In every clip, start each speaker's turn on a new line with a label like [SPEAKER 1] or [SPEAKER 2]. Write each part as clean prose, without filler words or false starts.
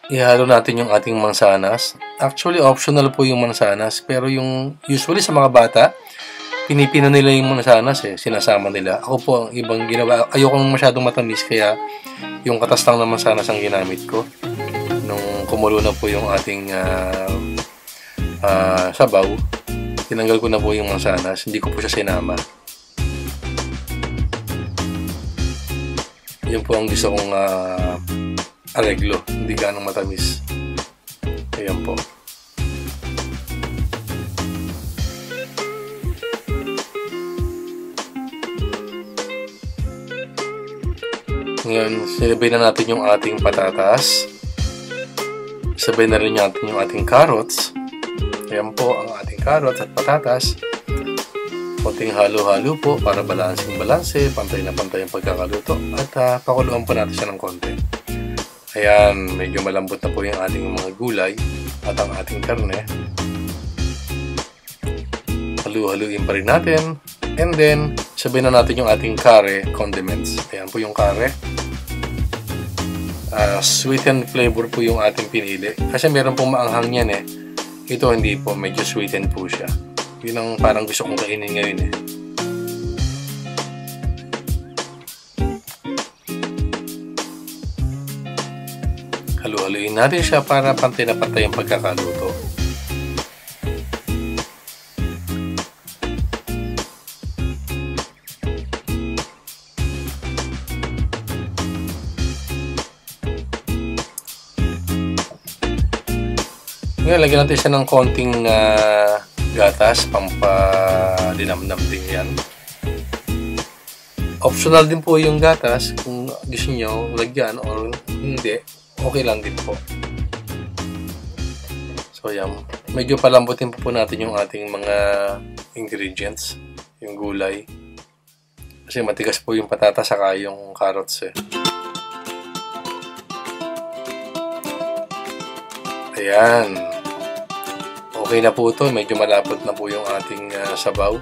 [SPEAKER 1] ihalo natin yung ating mansanas. Actually, optional po yung mansanas. Pero yung usually sa mga bata, pinipino nila yung mansanas sinasama nila. Ako po, ang ibang ginawa, ayokong masyadong matamis, kaya yung katas lang ng mansanas ang ginamit ko. Nung kumulo na po yung ating sabaw, tinanggal ko na po yung mansanas. Hindi ko po siya sinama. Yun po ang gusto kong areglo. Hindi ganong matamis. Ayan po. Ngayon, sinabay na natin yung ating patatas. Sabay na rin natin yung ating carrots. Ayan po ang ating carrots at patatas. Konting halo-halo po para balansing-balanse, pantay na pantay ang pagkakaluto. At pakuluan po natin siya ng konti. Ayan, medyo malambot na po yung ating mga gulay at ang ating karne. Halu-haluin pa rin natin. And then, sabihin na natin yung ating curry condiments. Ayan po yung curry. Sweet and flavor po yung ating pinili. Kasi meron pong maanghang yan Ito hindi po, medyo sweetened po siya. Yun ang parang gusto kong kainin ngayon Halu-haluin natin siya para pantay na pantay ang pagkakaluto. Ngayon, lagyan natin siya ng konting gatas, pampadinamdam din yan. Optional din po yung gatas, kung gusto nyo lagyan or hindi, okay lang din po. So yan, medyo palambutin po natin yung ating mga ingredients, yung gulay. Kasi matigas po yung patata saka yung carrots Ayan. Okay na po ito. Medyo malapot na po yung ating sabaw.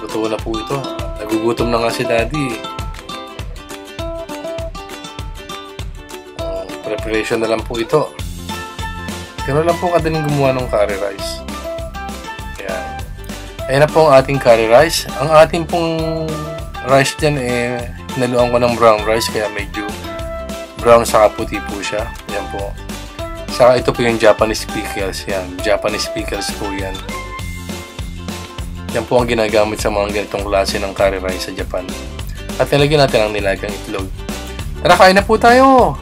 [SPEAKER 1] Luto na po ito. Nagugutom na nga si Daddy. Preparation na lang po ito. Gano'n lang po kadaling gumawa ng curry rice. Ayan. Ayan na po ang ating curry rice. Ang ating pong rice dyan naluan ko ng brown rice, kaya medyo brown saka puti po siya. Ayan po. Saka ito po yung Japanese pickles. Yan. Japanese pickles po yan. Yan po ang ginagamit sa mga ganitong klase ng curry rice sa Japan. At nilagyan natin ang nilagang itlog. Tara, kain na po tayo!